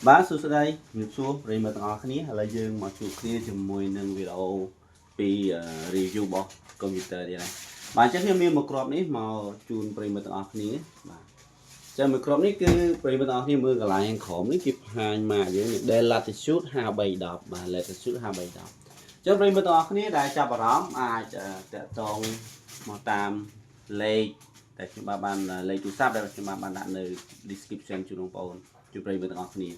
បាទសួស្តីជំរាបសួរប្រិយមិត្តទាំងអស់គ្នាឥឡូវយើងមកជួបគ្នាជាមួយនឹងវីដេអូពី review របស់ computer ទៀតហើយបាទអញ្ចឹងខ្ញុំមានមួយគ្រាប់នេះមកជូនប្រិយមិត្តទាំងអស់គ្នាបាទអញ្ចឹងមួយគ្រាប់នេះគឺប្រិយមិត្តទាំងអស់គ្នាមើលកន្លែងខាងក្រោមនេះគេបង្ហាញមកយើង Dell Latitude 5310បាទ Latitude 5310អញ្ចឹងប្រិយមិត្តទាំងអស់គ្នាដែលចាប់អារម្មណ៍អាចតាក់ទងមកតាមលេខតែខ្ញុំបានលេខទូរស័ព្ទដែលខ្ញុំបានដាក់នៅ description ជូនបងប្អូនជួយប្រិយមិត្តទាំងអស់គ្នា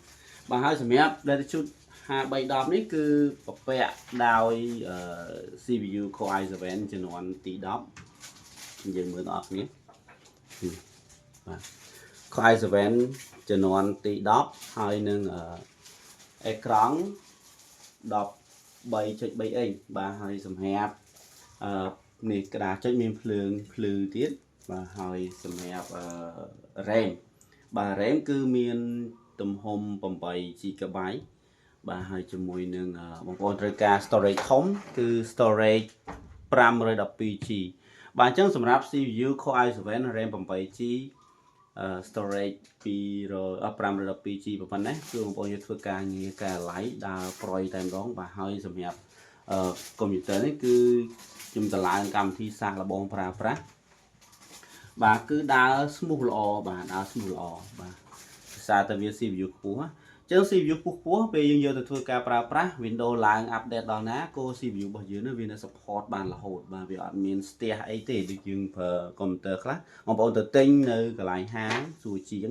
បាទហើយសម្រាប់ Latitude 5310នេះគឺពពាក់ដោយ CPU Core i7 ជំនាន់ទី10យើងមើលទាំងអស់គ្នាបាទ Core i7 ជំនាន់ទី10ហើយនឹងអេក្រង់13.3 inch បាទហើយសម្រាប់នេះក្តារចុចមានភ្លើងភ្លឺទៀតបាទហើយសម្រាប់ RAM បាទ RAM គឺមានទំហំ 8GB បាទហើយជាមួយនឹងបងប្អូនត្រូវការ storage ធំគឺ storage 512G បាទអញ្ចឹងសម្រាប់ CPU Core i7 RAM 8G storage 512G ប៉ុណ្ណេះគឺបងប្អូនយកធ្វើការងារកែឡៃដើរប្រយតែម្ដងបាទហើយសម្រាប់កុំព្យូទ័រនេះគឺខ្ញុំតម្លើងកម្មវិធីសាកល្បងប្រើប្រាស់បាទគឺដើរ smooth ល្អបាទដើរ smooth ល្អបាទភាសាតែវា CPU ខ្ពស់អញ្ចឹង CPU ខ្ពស់ពេលយើងយកទៅធ្វើការប្រើប្រាស់ Windows ឡើង update ដល់ណាក៏ CPU របស់យើងវានៅ support បានរហូតបាទវាអត់មានស្ទះអីទេដូចយើងប្រើកុំព្យូទ័រខ្លះបងប្អូនទៅទិញនៅកន្លែងហាងសួរជាង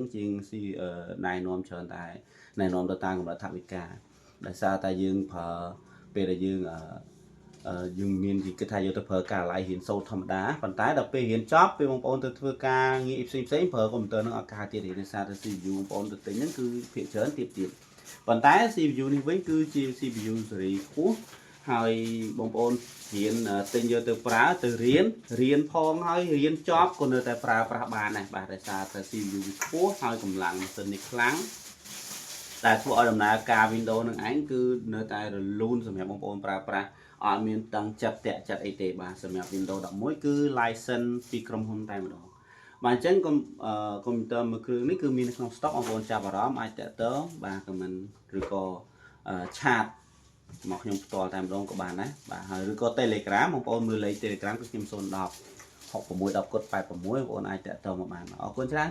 ណែនាំច្រើនតែណែនាំទៅតាមកម្រិតថវិកាដោយសារតែយើងប្រើពេលដែលយើងមានគេគិតថាយកទៅប្រើការឡៃរៀនសូត្រធម្មតាប៉ុន្តែដល់ពេលរៀនចប់ពេលបងប្អូនទៅធ្វើការងារផ្សេងប្រើកុំព្យូទ័រនឹងអត់កើតទៀតទេដោយសារតែ CPU បងប្អូនទៅទិញហ្នឹងគឺភាគច្រើនទៀតប៉ុន្តែ CPU នេះវិញគឺជា CPU ស៊េរីខ្ពស់ហើយបងប្អូនរៀនទិញយកទៅប្រើទៅរៀនផងហើយរៀនចប់ក៏នៅតែប្រើប្រាស់បានដែរបាទដោយសារតែ CPU ខ្ពស់ហើយកម្លាំងម៉ាស៊ីននេះខ្លាំងតែធ្វើឲ្យដំណើរការ Windows នឹងឯងគឺនៅតែរលូនសម្រាប់បងប្អូនប្រើប្រាស់អត់មានតឹងចិត្តតាក់ចិត្តអីទេបាទសម្រាប់ Windows 11គឺ license ពីក្រុមហ៊ុនតែម្ដងបាទអញ្ចឹងកុំព្យូទ័រមួយគ្រឿងនេះគឺមាននៅក្នុង stock បងប្អូនចាប់អារម្មណ៍អាចតាក់ទងបាទ comment ឬក៏ឆាតមកខ្ញុំផ្ទាល់តែម្ដងក៏បានដែរបាទហើយឬក៏ Telegram បងប្អូនមើលលេខ Telegram គឺខ្ញុំ010 6610 86បងប្អូនអាចតាក់ទងមកបានអរគុណច្រើន